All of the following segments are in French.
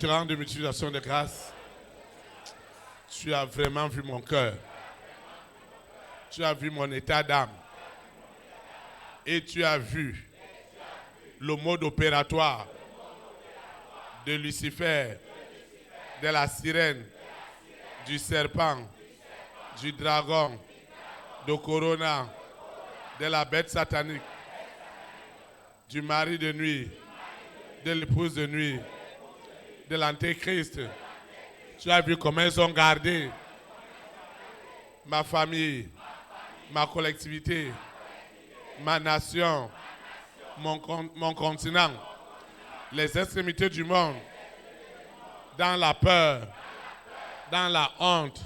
te rends de multiplication de grâce. Tu as vraiment vu mon cœur. Tu as vu mon état d'âme. Et tu as vu le mode opératoire de Lucifer, de la sirène, du serpent, du dragon, de Corona, de la bête satanique, du mari de nuit, de l'épouse de nuit, de l'antéchrist. Tu as vu comment ils ont gardé ma famille, ma collectivité, ma nation, mon continent, les extrémités du monde, dans la peur, dans la honte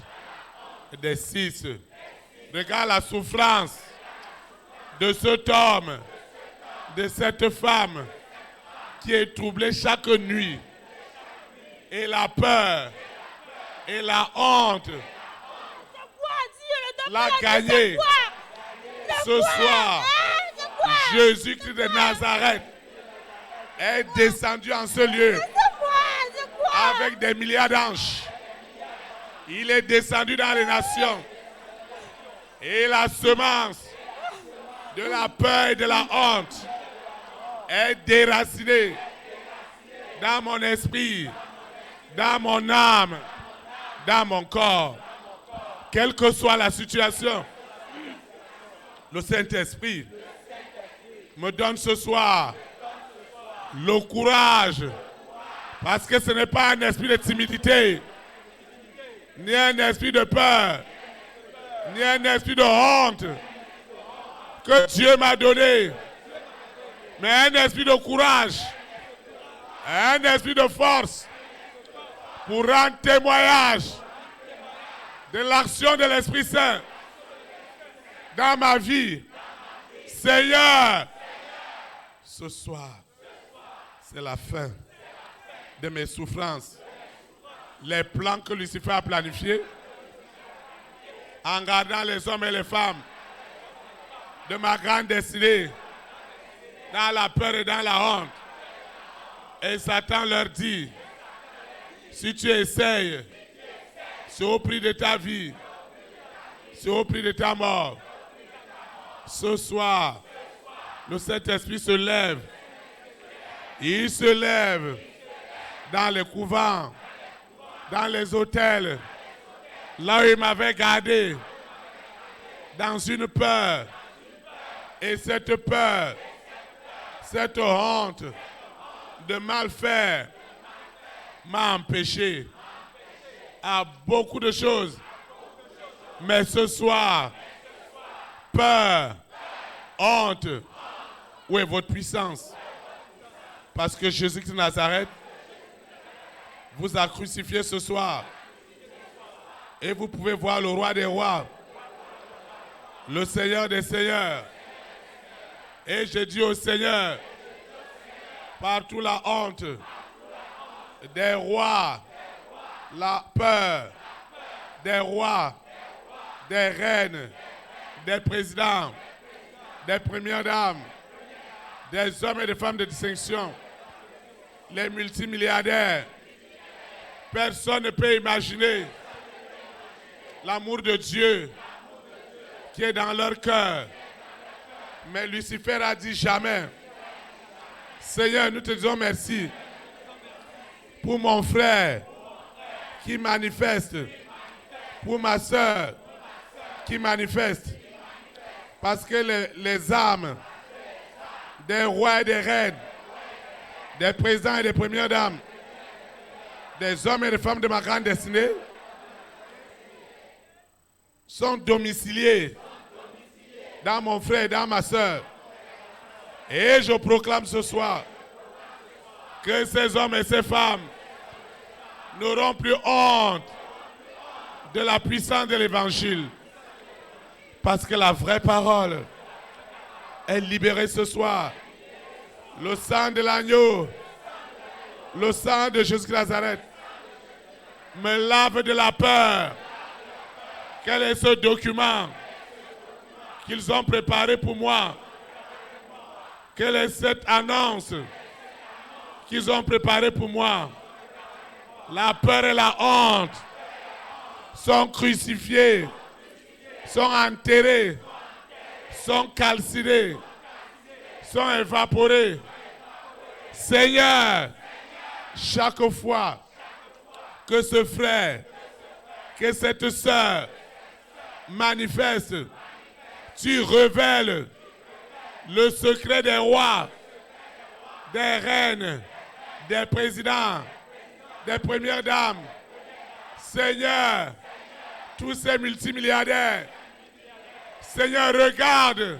des six. Regarde la souffrance de cet homme, de cette femme qui est troublée chaque nuit. Et la peur et la honte l'a gagné. Ce soir, Jésus-Christ de Nazareth est descendu en ce lieu avec des milliards d'anges. Il est descendu dans les nations. Et la semence de la peur et de la honte est déracinée dans mon esprit, dans mon âme, dans mon corps. Quelle que soit la situation, le Saint-Esprit me donne ce soir le courage, parce que ce n'est pas un esprit de timidité, ni un esprit de peur, ni un esprit de honte que Dieu m'a donné, mais un esprit de courage, un esprit de force pour rendre témoignage de l'action de l'Esprit Saint dans ma vie. Seigneur, ce soir, c'est la fin de mes souffrances. Les plans que Lucifer a planifiés, en gardant les hommes et les femmes de ma grande destinée, dans la peur et dans la honte. Et Satan leur dit, si tu essayes, c'est au prix de ta vie, c'est au prix de ta mort. Ce soir, le Saint-Esprit se lève. Il se lève dans les couvents, dans les hôtels, là où il m'avait gardé, dans une peur. Et cette peur, cette honte de mal faire m'a empêché à beaucoup de choses. Mais ce soir, peur, honte, où est votre puissance? Parce que Jésus-Christ de Nazareth vous a crucifié ce soir. Et vous pouvez voir le roi des rois, le Seigneur des seigneurs. Et je dis au Seigneur, partout la honte des rois, la peur des rois, des reines, des présidents, des premières dames, des hommes et des femmes de distinction, les multimilliardaires. Personne ne peut imaginer l'amour de Dieu qui est dans leur cœur. Mais Lucifer a dit jamais. Seigneur, nous te disons merci pour mon frère qui manifeste, pour ma soeur qui manifeste. Parce que les âmes des rois et des reines, des présidents et des premières dames, des hommes et des femmes de ma grande destinée sont domiciliés dans mon frère et dans ma soeur. Et je proclame ce soir que ces hommes et ces femmes n'auront plus honte de la puissance de l'évangile. Parce que la vraie parole est libérée ce soir. Le sang de l'agneau, le sang de Jésus de Nazareth me lave de la peur. Quel est ce document qu'ils ont préparé pour moi? Quelle est cette annonce qu'ils ont préparée pour moi? La peur et la honte sont crucifiés, sont enterrés, sont calcinés, sont évaporés. Seigneur, chaque fois que ce frère, que cette sœur manifeste, tu révèles le secret des rois, des reines, des présidents, des premières dames. Seigneur, tous ces multimilliardaires, Seigneur, regarde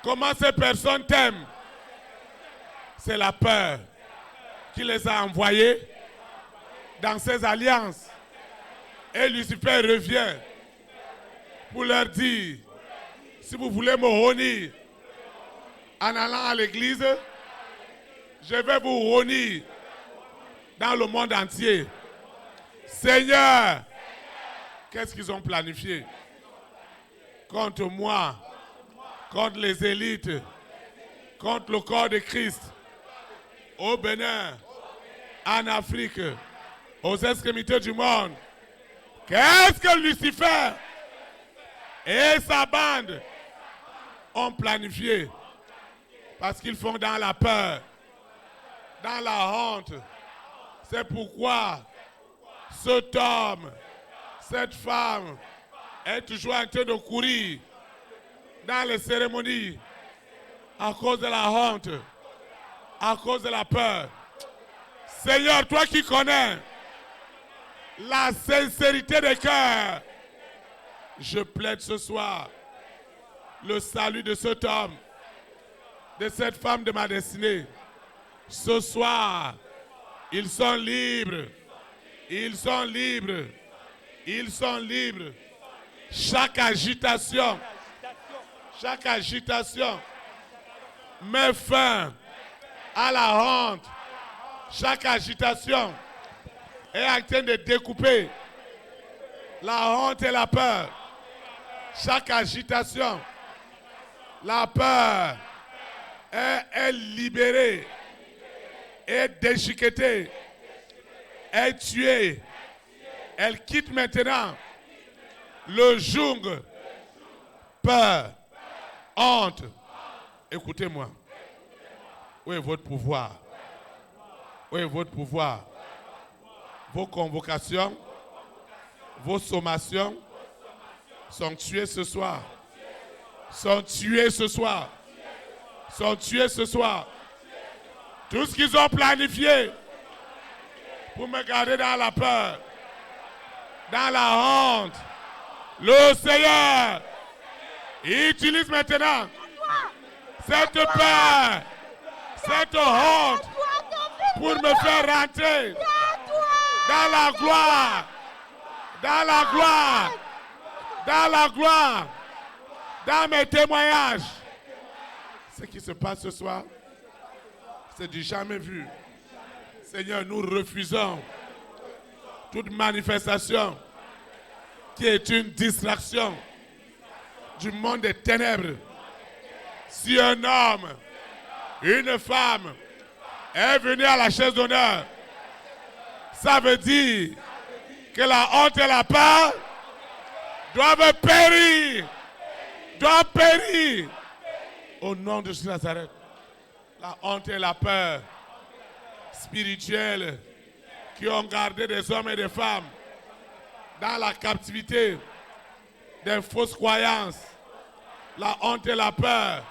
comment ces personnes t'aiment. C'est la peur qui les a envoyés dans ces alliances. Et Lucifer revient pour leur dire, si vous voulez me honir en allant à l'église, je vais vous honir dans le monde entier. Seigneur, qu'est-ce qu'ils ont planifié contre moi, contre les élites, contre le corps de Christ, au Bénin, en Afrique, aux extrémités du monde? Qu'est-ce que Lucifer et sa bande ont planifié? Parce qu'ils font dans la peur, dans la honte. C'est pourquoi cet homme, cette femme est toujours en train de courir dans les cérémonies à cause de la honte, à cause de la peur. Seigneur, toi qui connais la sincérité des cœurs, je plaide ce soir le salut de cet homme, de cette femme de ma destinée. Ce soir, ils sont libres. Ils sont libres. Ils sont libres. Chaque agitation met fin à la honte. Chaque agitation est en train de découper la honte et la peur. Chaque agitation, la peur est libérée, est déchiquetée, est tuée. Elle quitte maintenant le joug, peur, honte. Écoutez-moi. Où est votre pouvoir? Où est votre pouvoir? Vos convocations, vos sommations sont tuées ce soir. Sont tuées ce soir. Sont tués ce soir. Tout ce qu'ils ont planifié pour me garder dans la peur, dans la honte, le Seigneur utilise maintenant cette peur, cette honte pour me faire rentrer dans la gloire, dans la gloire, dans la gloire, dans mes témoignages. Ce qui se passe ce soir, c'est du jamais vu. Seigneur, nous refusons toute manifestation qui est une distraction du monde des ténèbres. Si un homme, une femme est venu à la chaise d'honneur, ça veut dire que la honte et la peur doivent périr. Doivent périr. Au nom de Jésus de Nazareth, la honte et la peur spirituelle qui ont gardé des hommes et des femmes dans la captivité des fausses croyances, la honte et la peur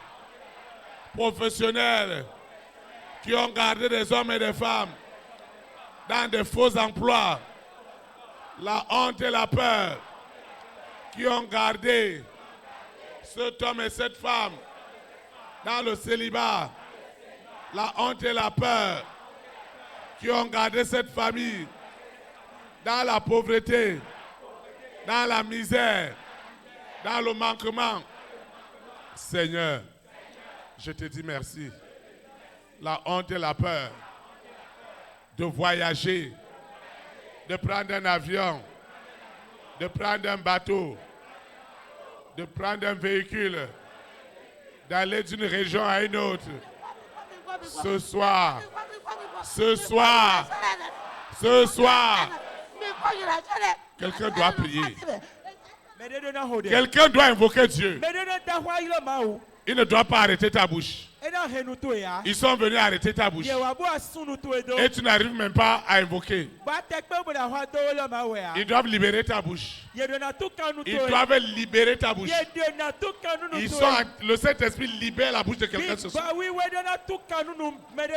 professionnelle qui ont gardé des hommes et des femmes dans des faux emplois, la honte et la peur qui ont gardé cet homme et cette femme dans le célibat, la honte et la peur qui ont gardé cette famille dans la pauvreté, dans la misère, dans le manquement. Seigneur, je te dis merci. La honte et la peur de voyager, de prendre un avion, de prendre un bateau, de prendre un véhicule, d'aller d'une région à une autre. Ce soir, Ce soir, quelqu'un doit prier. Quelqu'un doit invoquer Dieu. Il ne doit pas arrêter ta bouche. Ils sont venus arrêter ta bouche. Et tu n'arrives même pas à invoquer. Ils doivent libérer ta bouche. Ils doivent libérer ta bouche. Le Saint-Esprit libère la bouche de quelqu'un ce soir.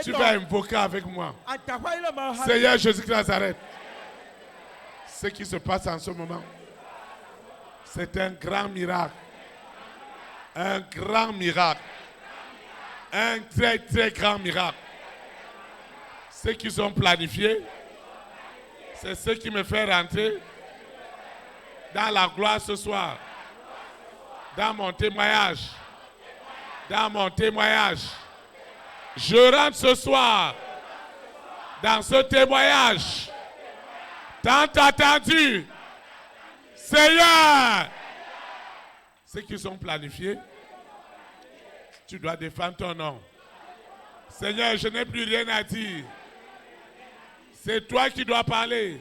Tu vas invoquer avec moi. Seigneur Jésus de Nazareth. Ce qui se passe en ce moment, c'est un grand miracle. Un grand miracle. Un très très grand miracle. Ce qu'ils ont planifié, c'est ce qui me fait rentrer dans la gloire ce soir. Dans mon témoignage. Dans mon témoignage. Je rentre ce soir dans ce témoignage. Tant attendu. Seigneur. Ce qu'ils ont planifié, tu dois défendre ton nom. Seigneur, je n'ai plus rien à dire. C'est toi qui dois parler.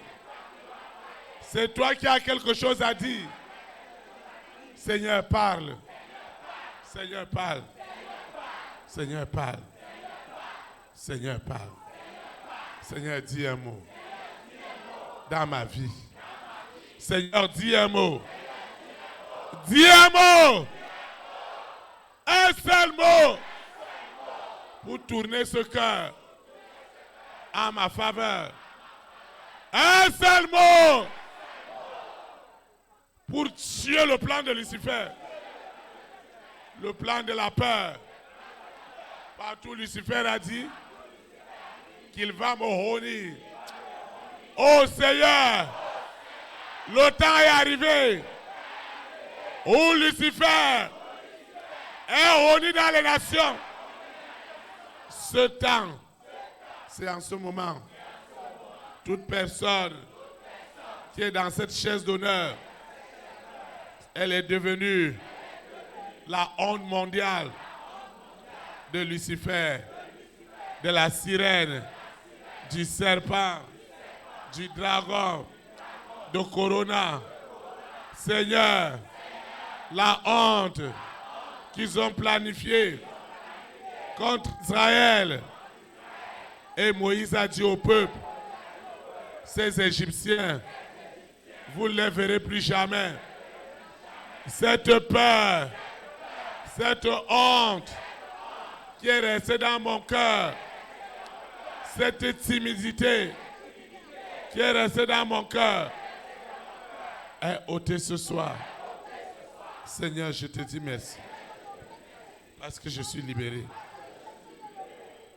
C'est toi qui as quelque chose à dire. Seigneur, parle. Seigneur, parle. Seigneur, parle. Seigneur, parle. Seigneur, dis un mot. Dans ma vie. Seigneur, dis un mot. Dis un mot. Un seul mot. Pour tourner ce cœur en ma faveur. Un seul mot. Pour tuer le plan de Lucifer. Le plan de la peur. Partout Lucifer a dit qu'il va me honir. Oh Seigneur, le temps est arrivé où Lucifer est honni dans les nations. Ce temps, c'est en ce moment. Toute personne qui est dans cette chaise d'honneur, elle est devenue la honte mondiale de Lucifer, de la sirène, du serpent, du dragon, de Corona. Seigneur, la honte qu'ils ont planifiée contre Israël. Et Moïse a dit au peuple, ces Égyptiens, vous ne les verrez plus jamais. Cette peur, cette honte qui est restée dans mon cœur, cette timidité qui est restée dans mon cœur, est ôtée ce soir. Seigneur, je te dis merci. Parce que je suis libéré.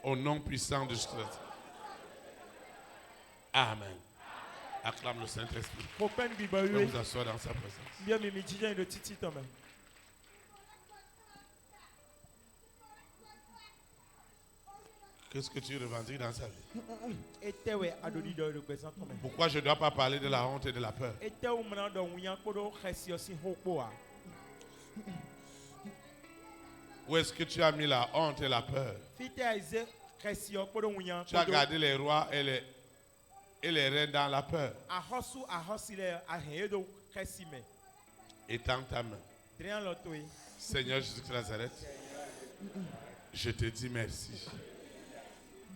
Au nom puissant de Jésus-Christ. Amen. Acclame le Saint-Esprit. Vous vous asseoir dans sa présence. Qu'est-ce que tu revendiques dans sa vie? Pourquoi je ne dois pas parler de la honte et de la peur? Où est-ce que tu as mis la honte et la peur? Tu as gardé les rois et les reines dans la peur. Étends ta main. Seigneur Jésus de Nazareth, je te dis merci.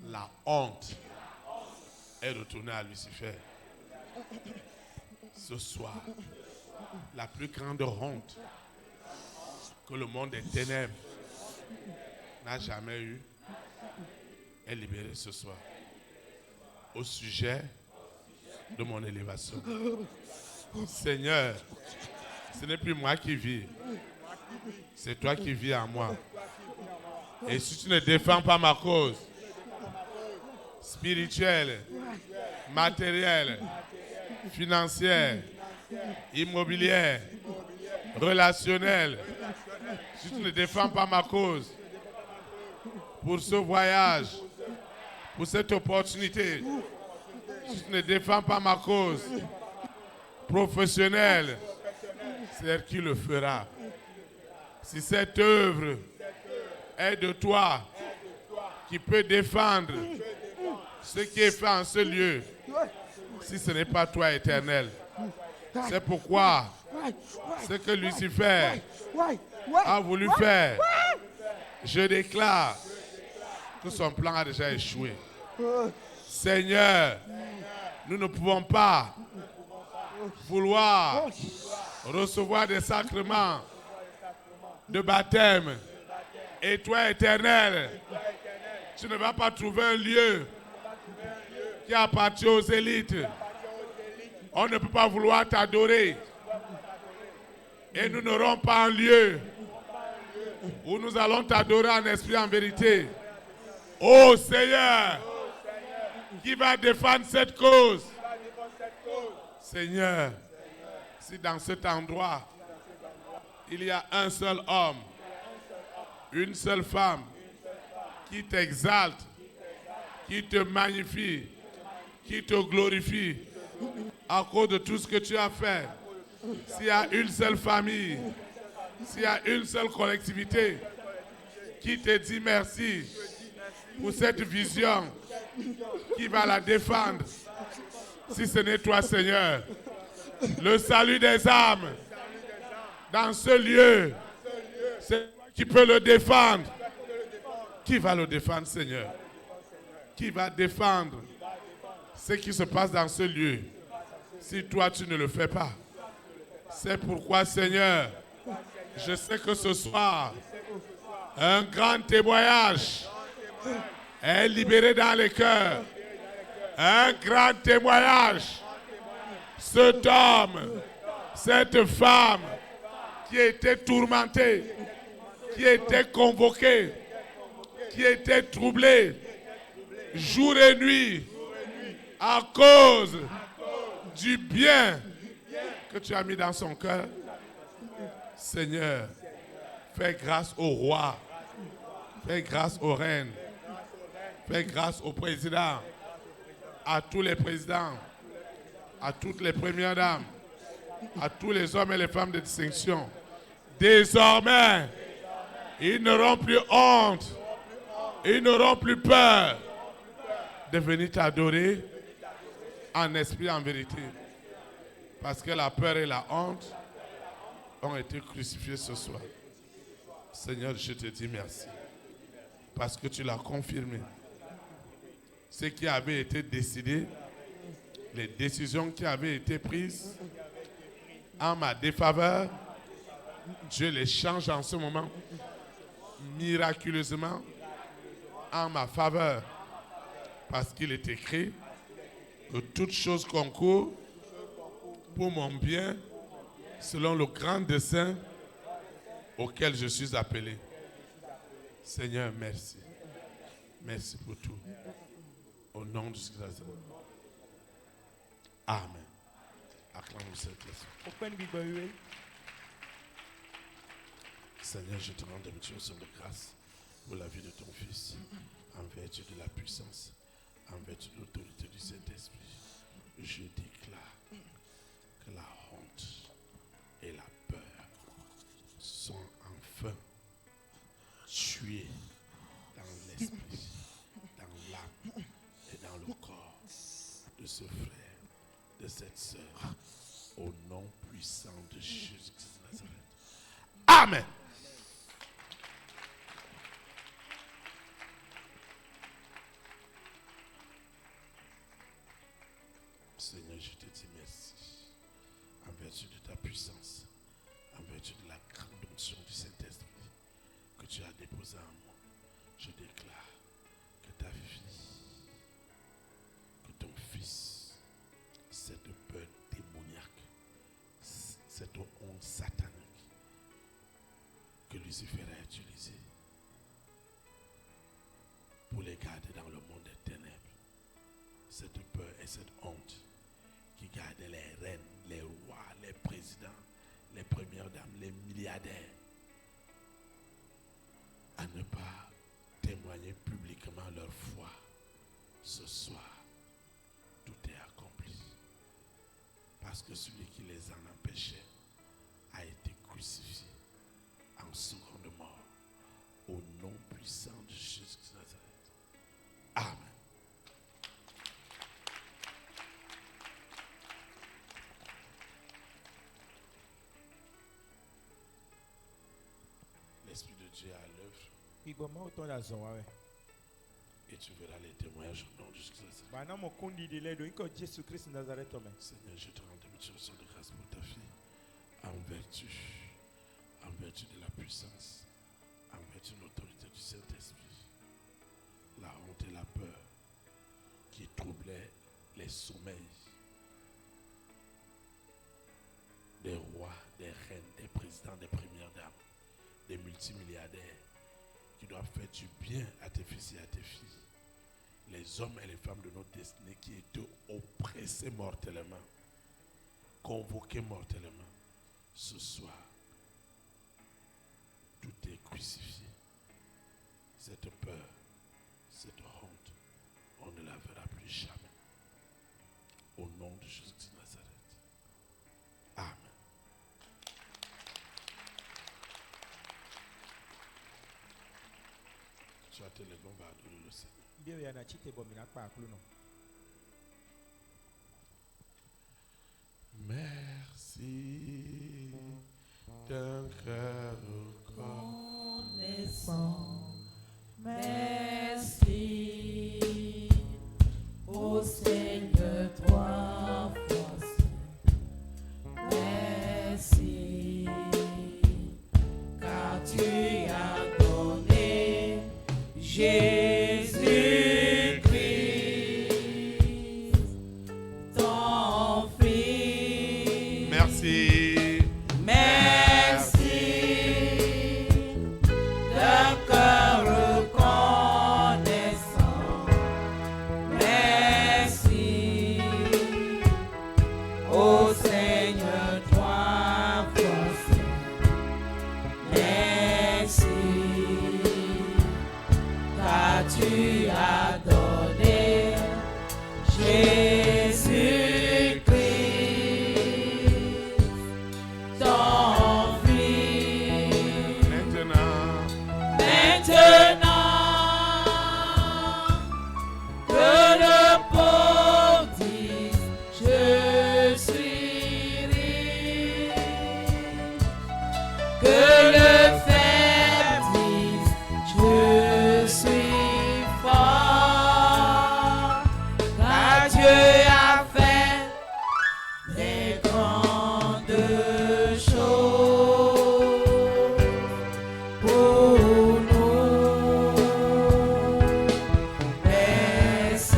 La honte est retournée à Lucifer. Ce soir, la plus grande honte que le monde des ténèbres n'a jamais eu est libérée ce soir. Au sujet de mon élévation. Seigneur, ce n'est plus moi qui vis. C'est toi qui vis en moi. Et si tu ne défends pas ma cause, spirituelle, matérielle, financière, immobilière, relationnelle, si tu ne défends pas ma cause pour ce voyage, pour cette opportunité, si tu ne défends pas ma cause professionnelle, c'est elle qui le fera. Si cette œuvre est de toi, qui peut défendre ce qui est fait en ce lieu, si ce n'est pas toi, Éternel. C'est pourquoi ce que Lucifer a voulu faire, je déclare que son plan a déjà échoué. Seigneur, nous ne pouvons pas vouloir recevoir des sacrements de baptême. Et toi, Éternel, tu ne vas pas trouver un lieu qui appartient aux élites. On ne peut pas vouloir t'adorer. Et nous n'aurons pas un lieu où nous allons t'adorer en esprit, en vérité. Ô Seigneur, qui va défendre cette cause? Seigneur, si dans cet endroit, il y a un seul homme, une seule femme qui t'exalte, qui te magnifie, qui te glorifie à cause de tout ce que tu as fait. S'il y a une seule famille, s'il y a une seule collectivité qui te dit merci pour cette vision, qui va la défendre, si ce n'est toi, Seigneur, le salut des âmes dans ce lieu, c'est toi qui peux le défendre. Qui va le défendre, Seigneur? Qui va défendre ce qui se passe dans ce lieu si toi tu ne le fais pas? C'est pourquoi, Seigneur, je sais que ce soir, un grand témoignage est libéré dans les cœurs. Un grand témoignage. Cet homme, cette femme qui était tourmentée, qui était convoquée, qui était troublée jour et nuit à cause du bien que tu as mis dans son cœur. Seigneur, fais grâce au roi, fais grâce aux reines, fais grâce au président, à tous les présidents, à toutes les premières dames, à tous les hommes et les femmes de distinction. Désormais, ils n'auront plus honte, ils n'auront plus peur de venir t'adorer en esprit, en vérité. Parce que la peur et la honte ont été crucifiés ce soir. Seigneur, je te dis merci. Parce que tu l'as confirmé. Ce qui avait été décidé, les décisions qui avaient été prises en ma défaveur, Dieu les change en ce moment miraculeusement en ma faveur. Parce qu'il est écrit que toute chose concourt pour mon bien selon le grand dessein auquel je suis appelé. Seigneur, merci. Merci pour tout. Au nom de Jésus. Amen. Acclame-nous cette leçon. Seigneur, je te rends de grâce pour la vie de ton Fils, en vertu de la puissance, en vertu de l'autorité du Saint-Esprit. Je déclare que la honte et la peur sont enfin tuées dans l'esprit, dans l'âme et dans le corps de ce frère, de cette sœur, au nom puissant de Jésus de Nazareth. Amen. Seigneur, je te dis merci, en vertu de ta puissance, en vertu de la grande onction du Saint-Esprit que tu as déposée en moi. Je déclare que ta fille, que ton fils, cette peur démoniaque, cette honte satanique que Lucifer a utilisée pour les garder dans le monde des ténèbres, cette peur et cette honte qui gardait les reines, les rois, les présidents, les premières dames, les milliardaires, à ne pas témoigner publiquement leur foi. Ce soir, tout est accompli. Parce que celui qui les en empêchait a été crucifié en seconde mort. Au nom puissant de Jésus de Nazareth. Amen. Et tu verras les témoignages au nom de Jésus. Seigneur, je te rends de grâce pour ta fille. En vertu de la puissance, en vertu de l'autorité du Saint-Esprit, la honte et la peur qui troublaient les sommeils des rois, des reines, des présidents, des premières dames, des multimilliardaires qui doivent faire du bien à tes fils et à tes filles. Les hommes et les femmes de notre destinée qui étaient oppressés mortellement, convoqués mortellement. Ce soir, tout est crucifié. Cette peur, cette honte, on ne la verra plus jamais. Au nom de Jésus de Nazareth. Amen. Tu as tes lèvres, on va adorer le Seigneur. Merci d'un cœur reconnaissant. Merci au Seigneur trois fois. Merci car tu as donné Jésus-Christ, ton Fils. Merci. Merci d'un cœur reconnaissant. Merci au Seigneur trois fois saint. Merci car tu as donné Jésus-Christ, ton Fils. Maintenant, que le pauvre dise, je suis riche. Que le faible dise, je suis fort. Car Dieu a fait des grandes choses pour nous. Merci.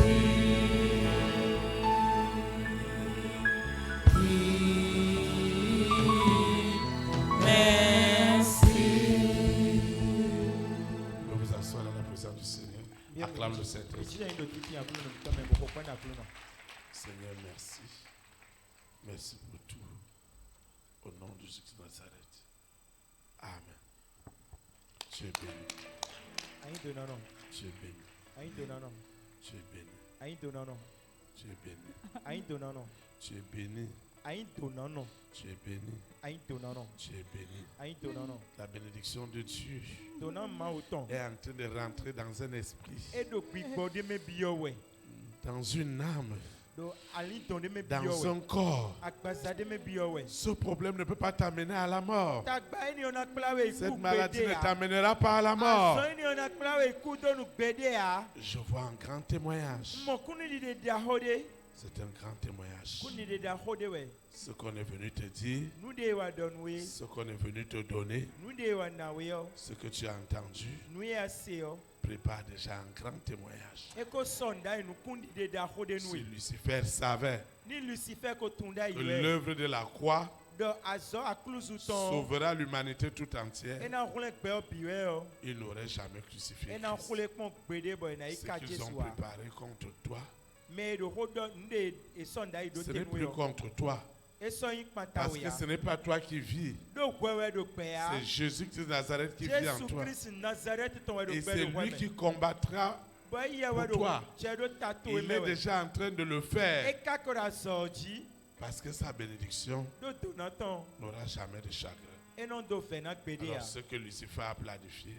nous vous asseoir dans la présence du Seigneur. Acclame le Saint-Esprit. Seigneur, merci. Merci pour tout. Au nom de Jésus de Nazareth. Amen. Tu es béni. Tu es béni. Tu es béni. Tu es béni. Tu es béni. Tu es béni. Tu es béni. Tu es béni. La bénédiction de Dieu est en train de rentrer dans un esprit, dans une âme, dans un corps. Ce problème ne peut pas t'amener à la mort. Cette maladie ne t'amènera pas à la mort. Je vois un grand témoignage. C'est un grand témoignage. Ce qu'on est venu te dire, ce qu'on est venu te donner, ce que tu as entendu, prépare déjà un grand témoignage. Si Lucifer savait que l'œuvre de la croix sauvera l'humanité tout entière, il n'aurait jamais crucifié Christ. Ce qu'ils ont préparé contre toi, ce n'est plus contre toi. Parce que ce n'est pas toi qui vis. C'est Jésus-Christ de Nazareth qui vit en toi. Et c'est lui qui combattra pour toi. Il est déjà en train de le faire. Parce que sa bénédiction n'aura jamais de chagrin. Alors ce que Lucifer a planifié,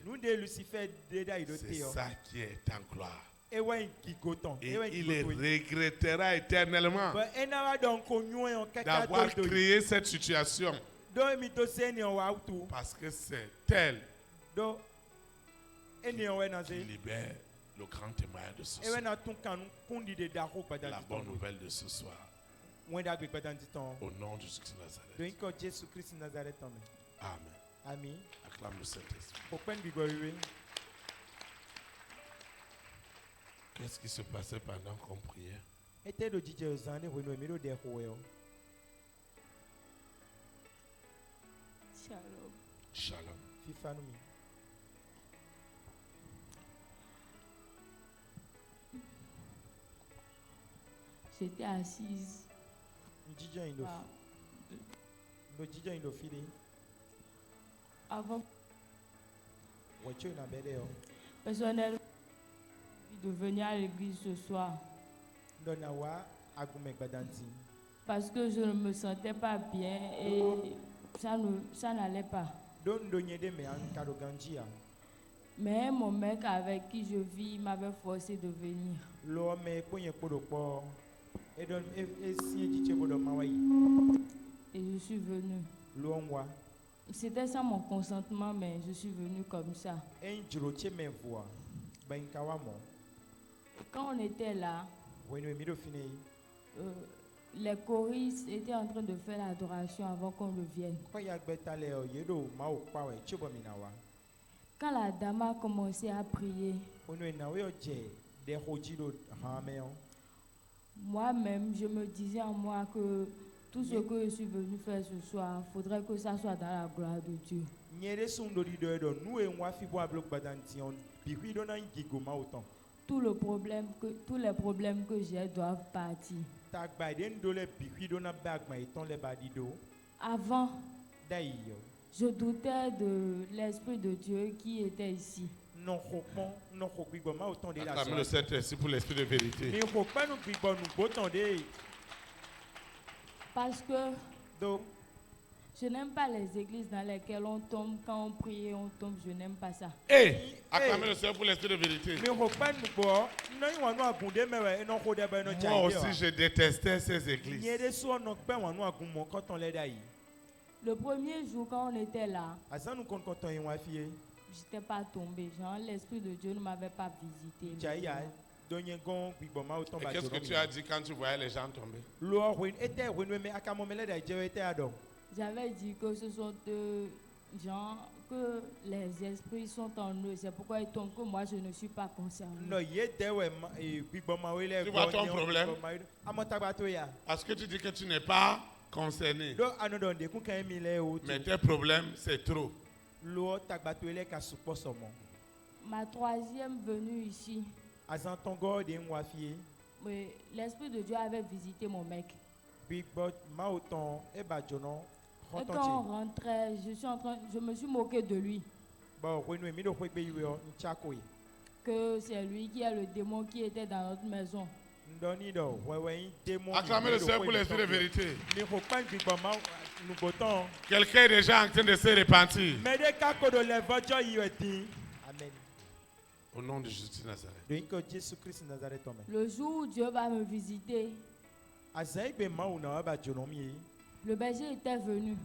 c'est ça qui est en gloire. Et il regrettera éternellement d'avoir créé cette situation. Parce que c'est tel qui libère le grand témoignage de ce soir. La bonne nouvelle de ce soir. Au nom de Jésus-Christ de Nazareth. Amen. Amen. Acclame le Saint-Esprit. Qu'est-ce qui se passait pendant qu'on priait? Shalom. Shalom. J'étais assise. Avant, personnellement, de venir à l'église ce soir parce que je ne me sentais pas bien et ça n'allait pas. Mais mon mec avec qui je vis m'avait forcé de venir. Et je suis venue. C'était sans mon consentement, mais je suis venue comme ça. Quand on était là, les choristes étaient en train de faire l'adoration avant qu'on ne vienne. Quand la dame a commencé à prier, moi-même, je me disais en moi que tout ce que je suis venu faire ce soir, il faudrait que ça soit dans la gloire de Dieu. Tous les problèmes que j'ai doivent partir. Avant, je doutais de l'Esprit de Dieu qui était ici. Acclame le Saint-Esprit pour l'Esprit de vérité. Parce que je n'aime pas les églises dans lesquelles on tombe, quand on prie, on tombe, je n'aime pas ça. Acclame le Seigneur pour l'Esprit de vérité. Moi aussi, je détestais ces églises. Le premier jour, quand on était là, je n'étais pas tombé. Genre, l'Esprit de Dieu ne m'avait pas visité. Et qu'est-ce que tu as dit quand tu voyais les gens tomber? J'avais dit que ce sont deux gens, que les esprits sont en eux. C'est pourquoi ils tombent, que moi je ne suis pas concerné. Tu vois ton problème? Parce que tu dis que tu n'es pas concerné. Mais tes problèmes, c'est trop. Ma troisième venue ici, l'Esprit de Dieu avait visité mon mec. Et quand on rentrait, je me suis moqué de lui. Que c'est lui qui est le démon qui était dans notre maison. Acclamez le Seigneur pour l'Esprit de vérité. Quelqu'un est déjà en train de se repentir. Amen. Au nom de Jésus de Nazareth. Le jour où Dieu va me visiter, le berger était venu.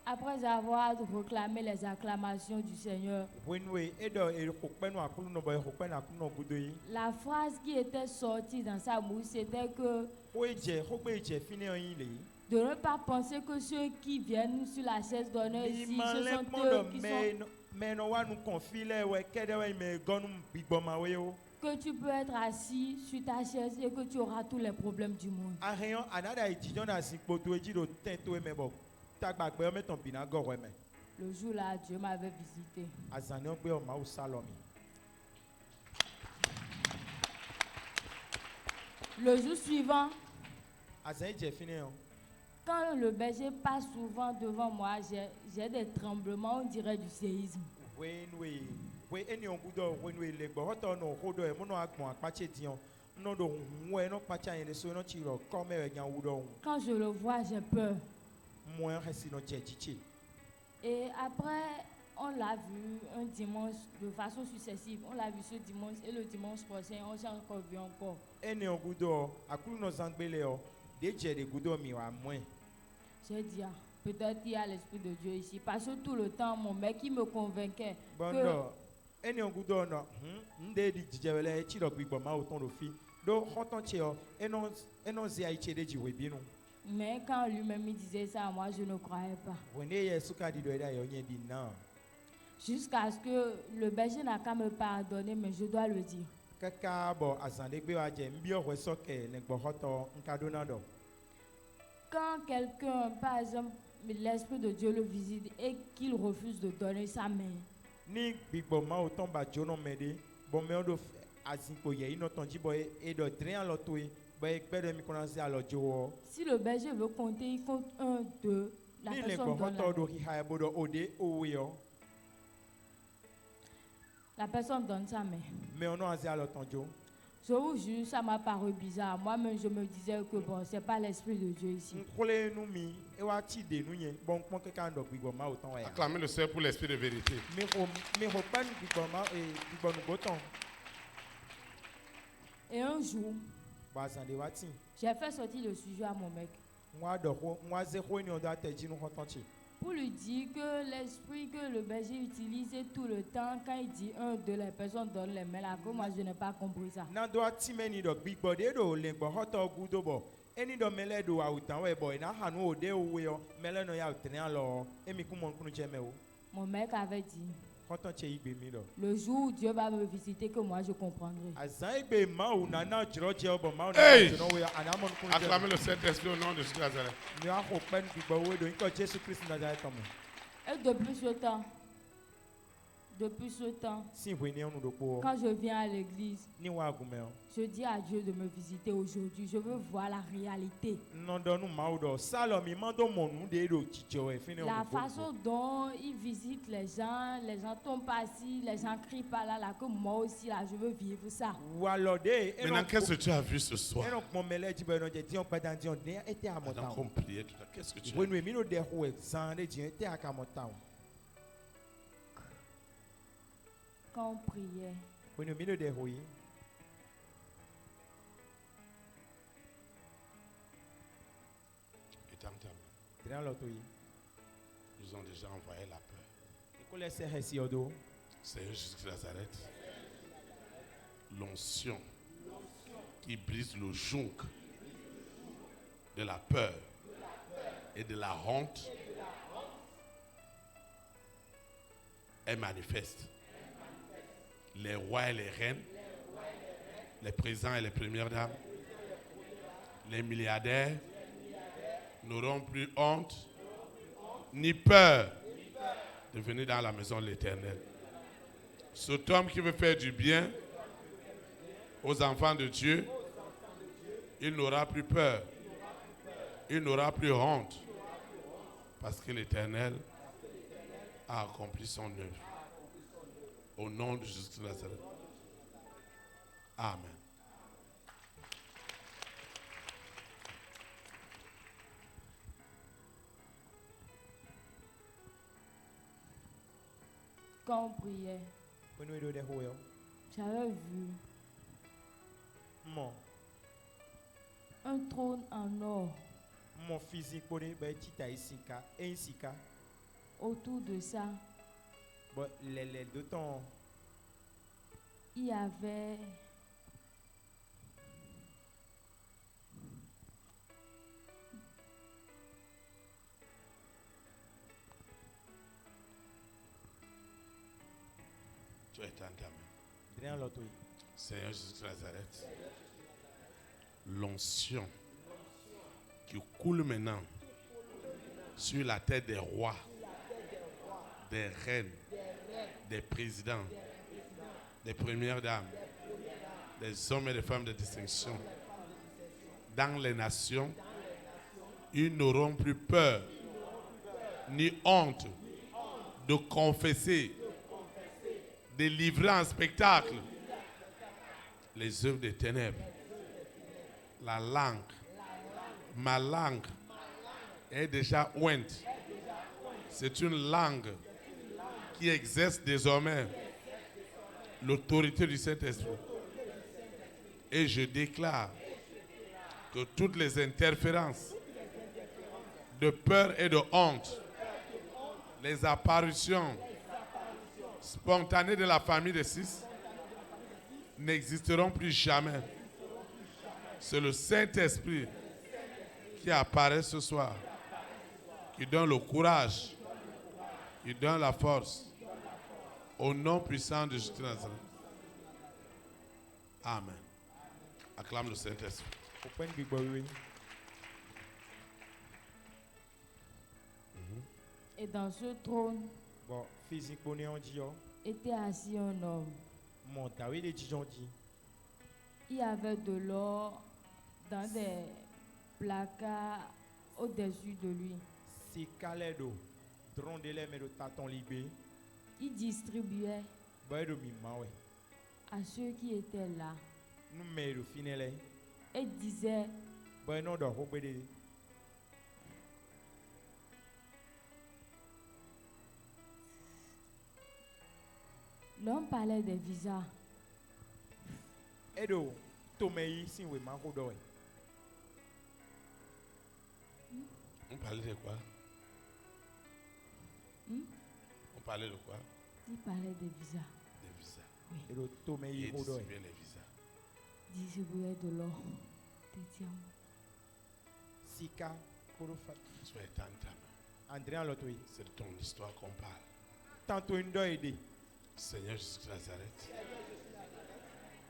Après avoir réclamé les acclamations du Seigneur, la phrase qui était sortie dans sa bouche, c'était que de ne pas penser que ceux qui viennent sur la chaise d'honneur ici, ce sont eux qui sont... Que tu peux être assis sur ta chaise et que tu auras tous les problèmes du monde. Le jour-là, Dieu m'avait visité. Le jour suivant, quand le berger passe souvent devant moi, j'ai des tremblements, on dirait du séisme. Quand je le vois, j'ai peur. Et après, on l'a vu un dimanche de façon successive. On l'a vu ce dimanche et le dimanche prochain, on s'est encore vu encore. J'ai dit, peut-être il y a l'Esprit de Dieu ici. Parce que tout le temps, mon mec, il me convainquait que Bondo, eni ongudo no, nde di jijewele chi do gbigbo ma o ton do fi. Do hoton che o, enon zi ai che de jiwe binu. mais quand lui-même il disait ça, moi je ne croyais pas. Wene ye suka di do eda yo nye di na. Jusqu'à ce que le berger n'a qu'à me pardonner, mais je dois le dire. Kaka bo azande gbe wa je mbi o soke ne gbo hoto nka do na do. Quand quelqu'un, par exemple, l'Esprit de Dieu le visite et qu'il refuse de donner sa main, Ni gbigbo ma o ton ba jono mede, bon me o do azinko ye ino ton jibo e do dren lo to e, bo e gbe de mi kona zi alo jowo. si le berger veut compter, il compte 1, 2, la Ni le personne gbo donne hoto la do main. hi ha bodo ode o we yo. La personne donne sa main. Me ono azi alo ton jo. Je vous jure, ça m'a paru bizarre. Moi-même, je me disais que bon, c'est pas l'Esprit de Dieu ici. Nkole nu mi e wa ti de nu ye bon pon ke kan do gbigbo ma o ton wa ya. Acclamez le Seigneur pour l'esprit de vérité. Mi ho pan gbigbo ma gbigbo nu boton Et un jour, ba zande wa tin. j'ai fait sortir le sujet à mon mec Nwa ze ho ni o da te jinu hoton chi. pour lui dire que l'esprit que le berger utilisait tout le temps, quand il dit 1, 2, les personnes donnent les mains là, que moi je n'ai pas compris ça. Na do ati meni do gbigbo de do le gbo hoto gudo bo. Eni do mele do wa utan we boy na hanu o de o we yo mele no ya utene alo emi ku mon kunu jeme o. Mon mec avait dit, Hoton che igbe mi do. le jour où Dieu va me visiter, que moi je comprendrai. Azan igbe ma o na na jiro je obo ma o na Hey! jiro we ana mon kunu jeme. Acclamez le Saint-Esprit au nom de Jésus de Nazareth. Mi a ho pen gbigbo we do nko Jesu Christ Nazareth tomo. Et depuis ce temps, Si we ni onu do po quand je viens à l'église, ni wa gume o. je dis à Dieu de me visiter aujourd'hui. Je veux voir la réalité. Nondonu ma o do salo mi mando monu de do chicho e fini La onu bo. façon dont il visite les gens tombent par-ci, les gens crient par-là, là, que moi aussi, là, je veux vivre ça. Wa lo de Maintenant, qu'est-ce que tu as vu ce soir? eno mo mele jibo no je dion padan dion de ete amota. Pendant qu'on priait tout à l'heure, qu'est-ce que tu as When vu? we mino de ho exan de dion ete akamota. Quand on priait, When we mino de ho yi Et tant que dran lo to yi. ils ont déjà envoyé la peur. Ko le se hesi odo. Seigneur Jésus de Nazareth, l'onction qui brise le joug de la peur et de la honte est manifeste. Les rois et les reines, les présidents et les premières dames, les milliardaires n'auront plus honte ni peur de venir dans la maison de l'Éternel. Cet homme qui veut faire du bien aux enfants de Dieu, il n'aura plus peur, il n'aura plus honte, parce que l'Éternel a accompli son œuvre. Au nom de Jésus de Nazareth. Amen. quand on priait, When we do de ho yo. j'avais vu Mo un trône en or. mo physique pour be tita isika e isika. Autour de ça, Bo le de ton il y avait Tu es entamé. dran lo to yi. Seigneur Jésus de Nazareth, l'onction qui coule maintenant sur la tête des rois, des reines, des présidents, des premières dames, des hommes et des femmes de distinction, dans les nations, ils n'auront plus peur ni honte de confesser, de livrer en spectacle les œuvres des ténèbres. La langue, ma langue est déjà ointe. C'est une langue qui exerce désormais l'autorité du Saint-Esprit. Et je déclare que toutes les interférences de peur et de honte, les apparitions spontanées de la famille de 6 n'existeront plus jamais. C'est le Saint-Esprit qui apparaît ce soir, qui donne le courage, qui donne la force, au nom puissant de Jésus de Nazareth. Amen. Acclame le Saint-Esprit. Et dans ce trône Bon, physique bonnet on dit yo. était assis un homme. Montawi de Dijon dit. Il y avait de l'or dans des placards au-dessus de lui. Si Kaledo, drondele mais de taton libé. Il distribuait Boy de mima ouais. à ceux qui étaient là Nous mais de finele. et disait, Boy non do hobede. l'homme parlait des visas. Edo, tomei si we manko do. On parlait de quoi? On parlait de quoi? Il parlait des visas. Des visas. Edo tomei Il hodo. distribuait les visas. Distribuait de l'or, des diamants. Sika korofat. Sois éteint ta main. André Lotoi. C'est de ton histoire qu'on parle. Tantôt une do aider. Seigneur Jésus de Nazareth,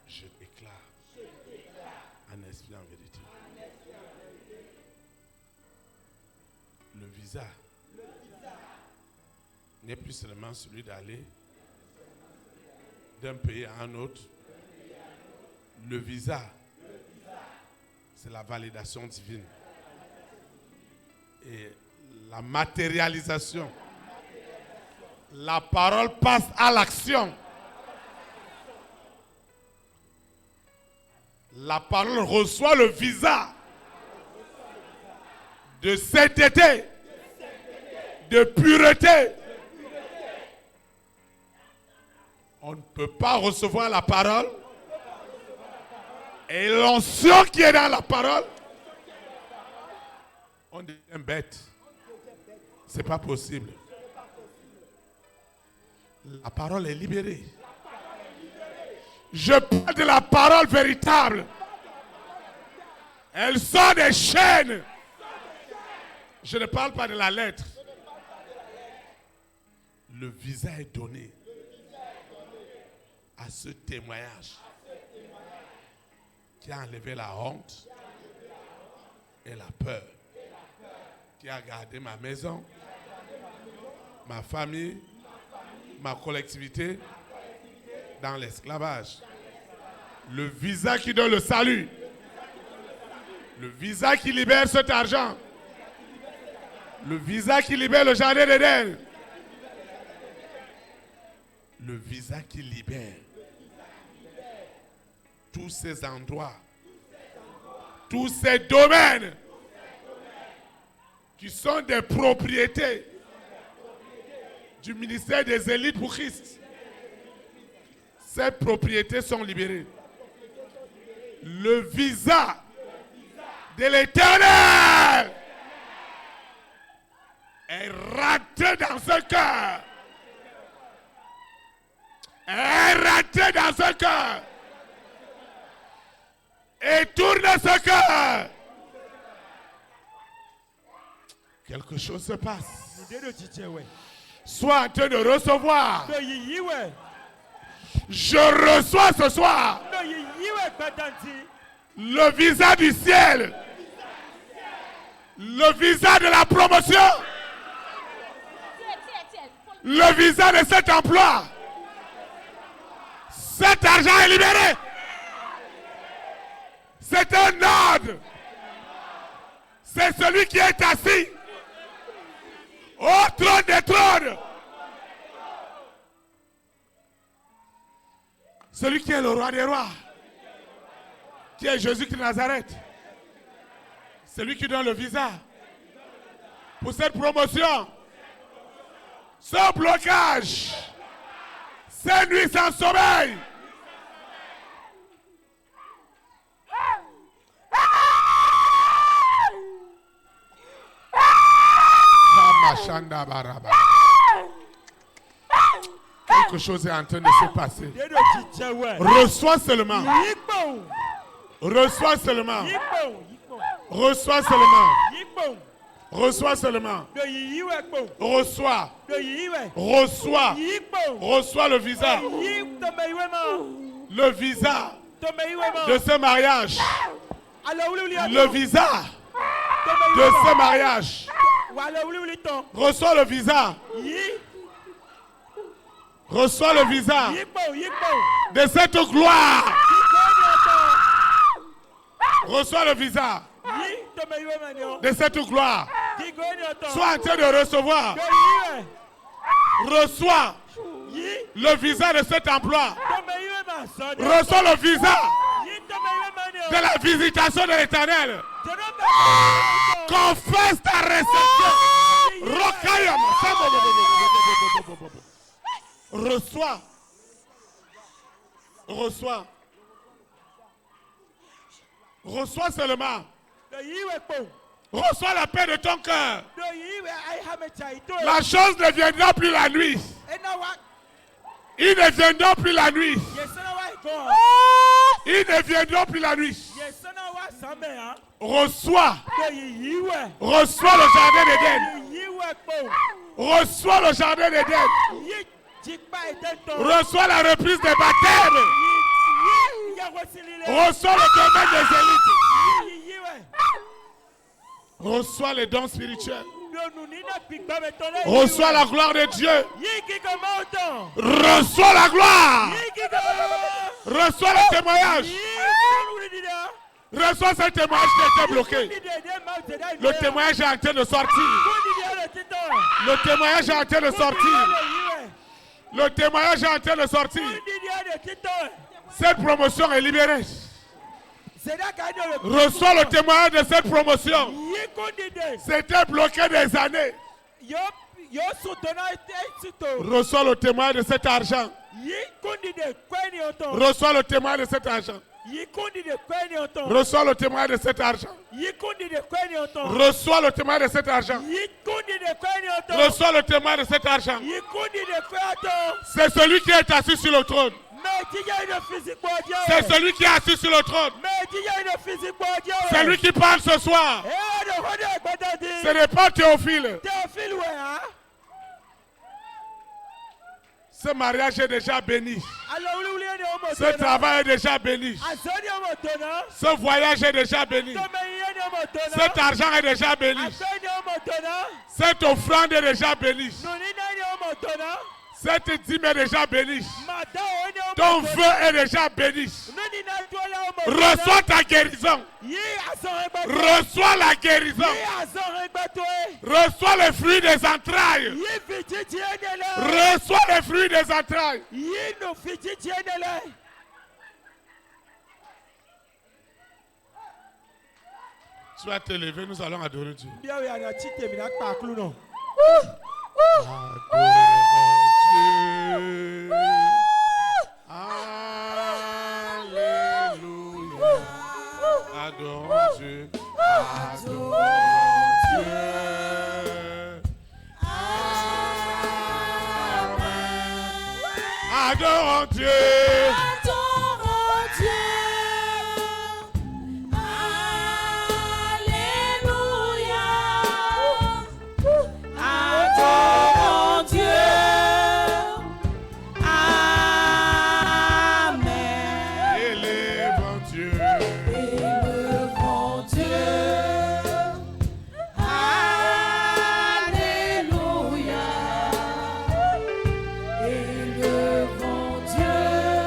je déclare en esprit en vérité. Le visa n'est plus seulement celui d'aller d'un pays à un autre. Le visa, c'est la validation divine. Et la matérialisation. La parole passe à l'action. La parole reçoit le visa de sainteté, de pureté. On ne peut pas recevoir la parole et l'onction qui est dans la parole, on devient bête. C'est pas possible. La parole est libérée. Je parle de la parole véritable. Elles sont des chaînes. Je ne parle pas de la lettre. Le visa est donné à ce témoignage qui a enlevé la honte et la peur, qui a gardé ma maison, ma famille, ma collectivité dans l'esclavage. Le visa qui donne le salut. Le visa qui libère cet argent. Le visa qui libère le jardin d'Éden. Le visa qui libère tous ces endroits, tous ces domaines qui sont des propriétés du ministère des élites pour Christ. Ces propriétés sont libérées. Le visa de l'Éternel est rentré dans ce cœur. Est rentré dans ce cœur. Et tourne ce cœur. Quelque chose se passe. Sois en train de recevoir. Je reçois ce soir le visa du ciel. Le visa de la promotion. Le visa de cet emploi. Cet argent est libéré. C'est un ordre. C'est celui qui est assis au trône des trônes. Celui qui est le roi des rois. Qui est Jésus-Christ de Nazareth. Celui qui donne le visa pour cette promotion. Sans blocage. Ces nuits sans sommeil. Kashanda Baraba. Quelque chose est en train de se passer. Dedo chiche we. Reçois seulement. Yikpo. Reçois seulement. Yikpo. Yikpo. Reçois seulement. Yikpo. Reçois seulement. Do yiyi we kpo. Reçois. Do yiyi we. Reçois. Yikpo. Reçois le visa. Yi to me iwe mo. Le visa To me iwe mo. de ce mariage. Alo wuli wuli Le visa To me de iwe mo. ce mariage. Wa alo wuli wuli to. Reçois le visa. Yi. Reçois le visa Yikpo. Yikpo. de cette gloire. Yikpo ni Reçois le visa oto. Yi to me iwe mo ni o. de cette gloire. Yikpo ni oto. Sois en train de recevoir. Do yiyi we. Reçois Yi. le visa de cet emploi. To me iwe ma so ni. Reçois le visa Yi to me iwe mo ni o. de la visitation de l'Éternel. Je ne me Confesse ta réception. Rokayama. Reçois. Reçois. Reçois seulement. Do yiyi we kpo. Reçois la paix de ton cœur. Do yiyi we ai ha me cha ito. La chose ne viendra plus la nuit. Ena wa Ils ne viendront plus la nuit. yesana wa go. Ils ne viendront plus la nuit. Yesana wa same ha. Reçois. Do yiyi we. Reçois le jardin d'Éden. Yiyi we kpo. Reçois le jardin d'Éden. Yi jikpa eteto. Reçois la reprise des baptêmes. Yi ya wasilile. Reçois le domaine des élites. Yiyi we. Reçois les dons spirituels. Do nunina pigba me tole. Reçois la gloire de Dieu. Yi ki ko moto. Reçois la gloire. Yi ki ko. Reçois le témoignage. Yi ko dida. Reçois ce témoignage qui était bloqué. Le témoignage est en train de sortir. Le témoignage est en train de sortir. Le témoignage est en train de sortir. Cette promotion est libérée. Reçois le témoignage de cette promotion. C'était bloqué des années. Reçois le témoignage de cet argent. Reçois le témoignage de cet argent. Reçois le témoignage de cet argent. Reçois le témoignage de cet argent. Reçois le témoignage de cet argent. C'est celui qui est assis sur le trône. C'est celui qui est assis sur le trône. C'est lui qui parle ce soir. Ce n'est pas Théophile. Ce mariage est déjà béni. Ce travail est déjà béni. Ce voyage est déjà béni. Cet argent est déjà béni. Cette offrande est déjà bénie. Cette dîme est déjà bénie. Ton feu est déjà béni. Reçois ta guérison. Reçois la guérison. Reçois les fruits des entrailles. Reçois les fruits des entrailles. Tu vas te lever, nous allons adorer Dieu. Adorons Dieu. Adorons Dieu. Adorons Dieu. Élevons Dieu.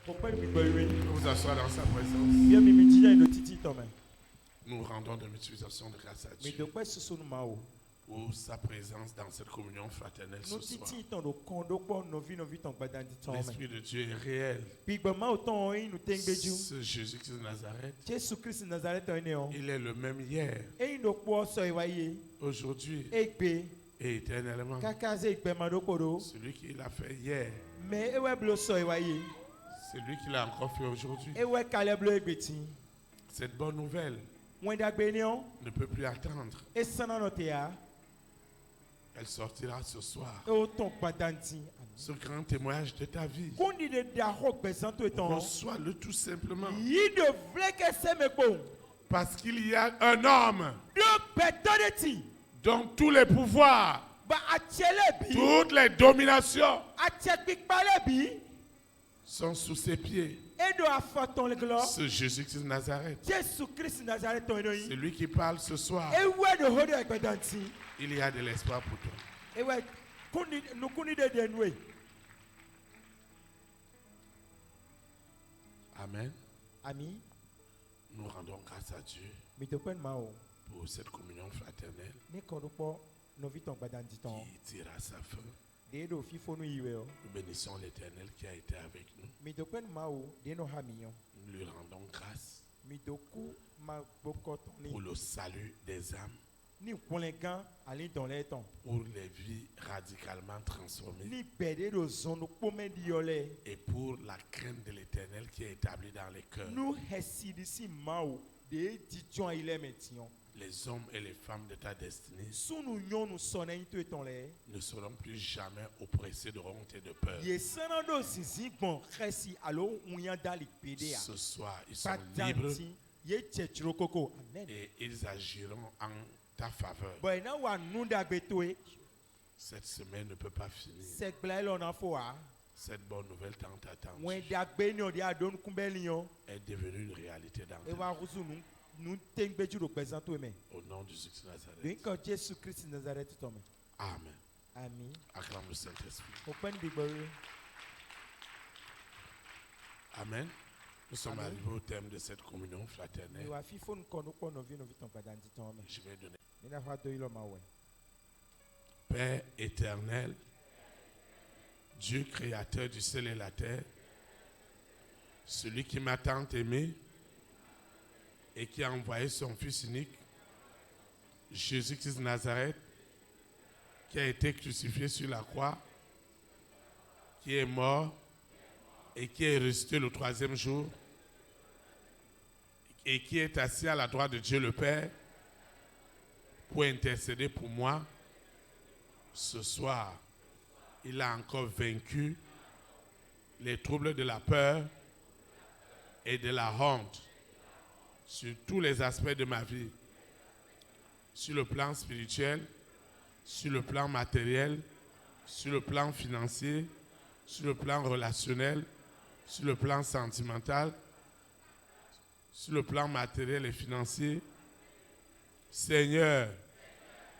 Pourquoi il me Vous asseoir dans sa présence. Bien, mais me dit dans une petite tombe. Nous rendons de l'utilisation de grâce à Mais Dieu de quoi ce sont nous pour sa présence dans cette communion fraternelle nous ce soir. titi ton do kondo ko no vi ton badan di ton. L'Esprit de Dieu est réel. Puis ben ma autant nous tengbeju. Ce Jésus-Christ de Nazareth, Jésus Christ Nazareth on est. il est le même hier, Et il no po so ewaye. aujourd'hui Egbe et éternellement. kakaze egbe madokoro. Celui qui l'a fait hier, Mais ewe blo so ewaye. c'est lui qui l'a encore fait aujourd'hui. Ewe kale blo egbeti. Cette bonne nouvelle Wenda gbe ni on. ne peut plus attendre. Et sana no te ya. Elle sortira ce soir. E o ton badan di. Ce grand témoignage de ta vie. Kondi de da ho gbe santo eton. Reçois-le tout simplement. Yi de vle ke se me ko. Parce qu'il y a un homme De beton de ti. dont tous les pouvoirs, Ba atiele bi. toutes les dominations Atiek pale bi. sont sous ses pieds. Et de afaton le glo. Ce Jésus-Christ de Nazareth, Jésus Christ Nazareth on c'est yi. lui qui parle ce soir. E we de ho de gbe dan ti. Il y a de l'espoir pour toi. E we kundi no kundi de nwe. Amen. Ami, Nous rendons grâce à Dieu mi to pen ma o. pour cette communion fraternelle Ni kondo po no vi ton badan di ton. qui tire à sa fin. De do fi fonu yiwe o. Nous bénissons l'Éternel qui a été avec nous. Mi to pen ma o de no ha mi yo. Nous lui rendons grâce Mi to ku ma boko ton ni. pour le salut des âmes, Ni kunlengan ali dans les temps. pour les vies radicalement transformées Ni bede do zonu pome di yole. et pour la crainte de l'Éternel qui est établie dans les cœurs. Nous hesidisi ma o de di jon ile metion. Les hommes et les femmes de ta destinée Sunu nyonu sonen to eton le. ne seront plus jamais oppressés de honte et de peur. Ye sanando sisi bon resi alo unyan dali pede a. Ce soir, ils sont libres Patanti ye tchechro koko. Amen. et ils agiront en ta faveur. Boy na wa nunda betoe. Cette semaine ne peut pas finir. Sek bla lo na fo a. Cette bonne nouvelle tant attendue Wen da gbe ni o de adon kumbeli yon. est devenue une réalité dans E ta wa vie. ruzu nu tengbeju do pesanto me. Au nom du Jésus de Nazareth. De quand Jésus Christ Nazareth tome. Amen. Ami. Acclame le Saint-Esprit. Open the glory. Amen. Nous sommes Amen. arrivés au thème de cette communion Ni fraternelle. wa fi fon kono kono vi no vi ton badan di tome. Je vais donner. Ni na fa do ilo ma we. Père éternel, Dieu créateur du ciel et la terre, celui qui m'a tant aimé et qui a envoyé son Fils unique, Jésus-Christ de Nazareth, qui a été crucifié sur la croix, qui est mort et qui est ressuscité le troisième jour et qui est assis à la droite de Dieu le Père pour intercéder pour moi. Ce soir, il a encore vaincu les troubles de la peur et de la honte sur tous les aspects de ma vie, sur le plan spirituel, sur le plan matériel, sur le plan financier, sur le plan relationnel, sur le plan sentimental, sur le plan matériel et financier. Seigneur,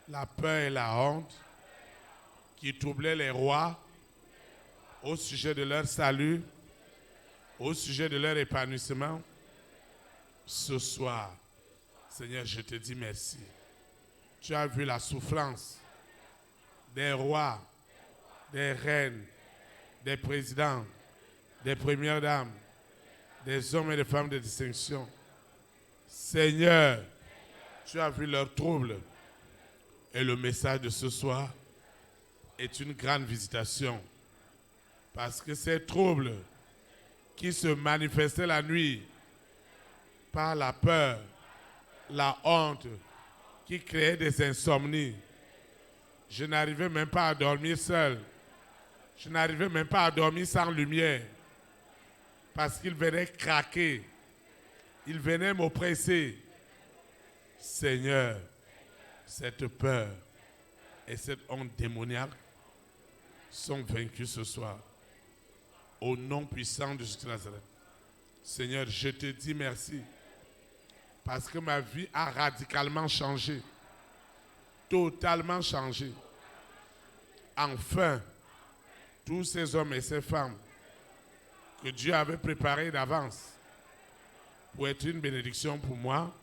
la peur et la honte qui troublaient les rois au sujet de leur salut, au sujet de leur épanouissement, ce soir, Seigneur, je te dis merci. Tu as vu la souffrance des rois, des reines, des présidents, des premières dames, des hommes et des femmes de distinction. Seigneur, tu as vu leurs troubles. Et le message de ce soir est une grande visitation. Parce que ces troubles qui se manifestaient la nuit par la peur, la honte, qui créaient des insomnies. Je n'arrivais même pas à dormir seul. Je n'arrivais même pas à dormir sans lumière. Parce qu'il venait craquer. Il venait m'oppresser. Seigneur, cette peur et cette honte démoniaque sont vaincus ce soir. Au nom puissant de Jésus de Nazareth. Seigneur, je te dis merci. Parce que ma vie a radicalement changé. Totalement changé. Enfin, tous ces hommes et ces femmes que Dieu avait préparées d'avance pour être une bénédiction pour moi,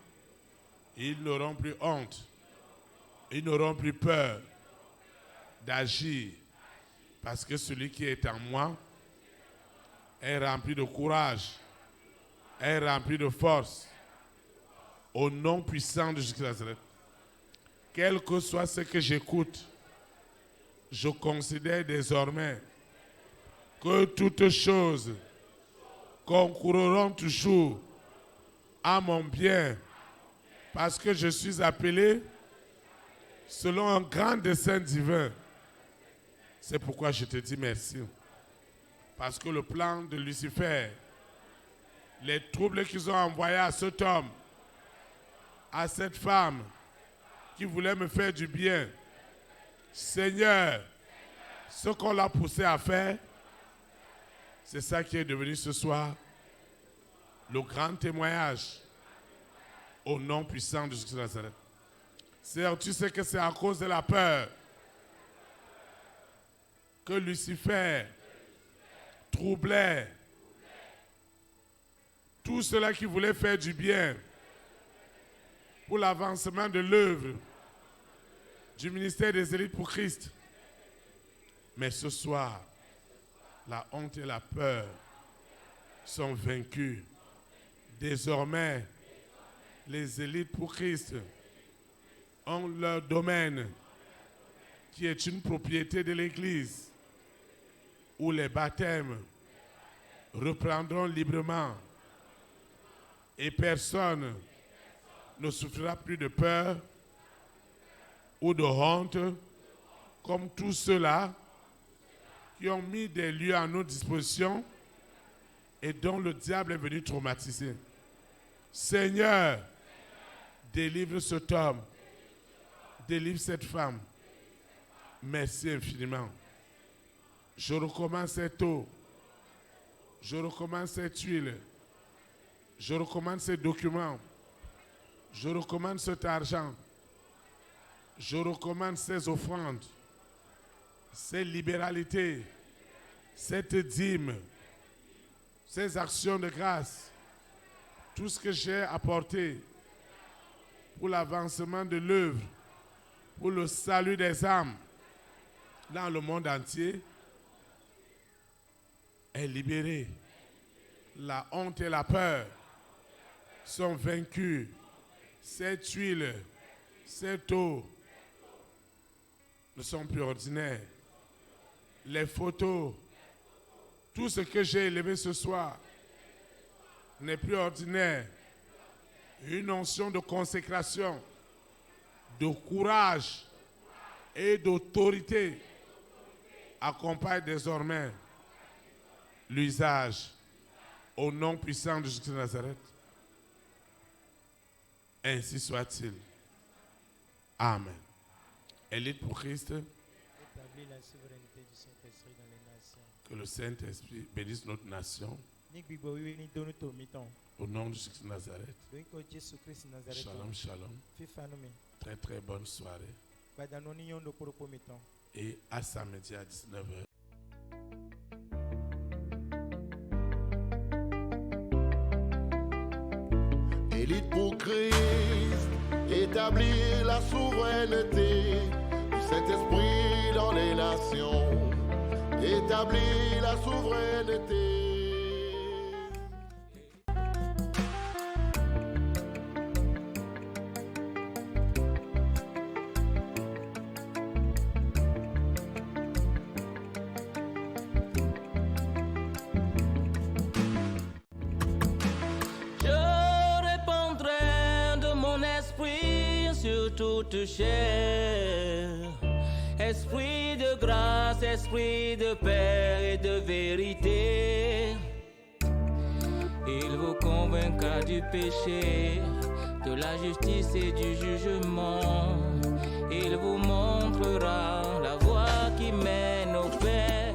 ils n'auront plus honte, ils n'auront plus peur d'agir, parce que celui qui est en moi est rempli de courage, est rempli de force, au nom puissant de Jésus Nazareth. Quel que soit ce que j'écoute, je considère désormais que toutes choses concourront toujours à mon bien, parce que je suis appelé selon un grand dessein divin. C'est pourquoi je te dis merci. Parce que le plan de Lucifer, les troubles qu'ils ont envoyés à cet homme, à cette femme qui voulait me faire du bien, Seigneur, ce qu'on l'a poussé à faire, c'est ça qui est devenu ce soir le grand témoignage au nom puissant de Jésus de Nazareth. Seigneur, tu sais que c'est à cause de la peur que Lucifer troublait tout cela qui voulait faire du bien pour l'avancement de l'œuvre du ministère des élites pour Christ. Mais ce soir, la honte et la peur sont vaincus. Désormais, les élites pour Christ ont leur domaine qui est une propriété de l'Église où les baptêmes reprendront librement et personne ne souffrira plus de peur ou de honte comme tous ceux-là qui ont mis des lieux à notre disposition et dont le diable est venu traumatiser. Seigneur, délivre cet homme, délivre cette femme. Merci infiniment. Je recommande cette eau, je recommande cette huile, je recommande ces documents, je recommande cet argent, je recommande ces offrandes, ces libéralités, cette dîme, ces actions de grâce, tout ce que j'ai apporté pour l'avancement de l'œuvre, pour le salut des âmes dans le monde entier, est libéré. La honte et la peur sont vaincus. Cette huile, cette eau ne sont plus ordinaires. Les photos, tout ce que j'ai élevé ce soir n'est plus ordinaire. Une onction de consécration, de courage et d'autorité accompagne désormais l'usage au nom puissant de Jésus de Nazareth. Ainsi soit-il. Amen. Élite pour Christ. Établis la souveraineté du Saint-Esprit dans les nations. Que le Saint-Esprit bénisse notre nation. Au nom de Jésus de Nazareth. Shalom, shalom. Très très bonne soirée. Et à samedi à 19h. Élite pour Christ, établir la souveraineté du Saint-Esprit dans les nations. Établir la souveraineté. Toute chair, esprit de grâce, esprit de paix et de vérité, il vous convaincra du péché, de la justice et du jugement, il vous montrera la voie qui mène au Père.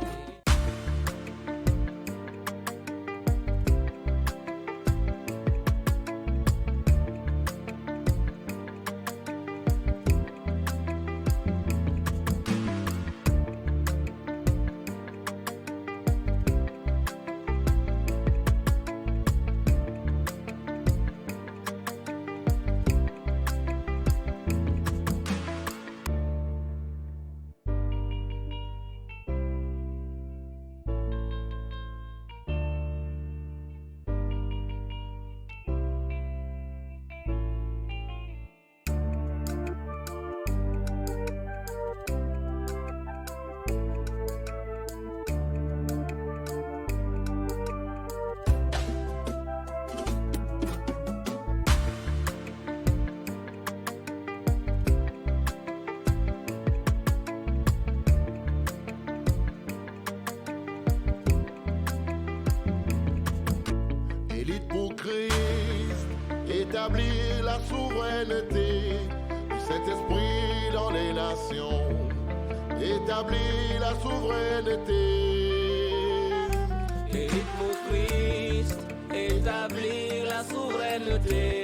établir la souveraineté du Saint-Esprit dans les nations. Établir la souveraineté. Élite pour Christ, établir la souveraineté.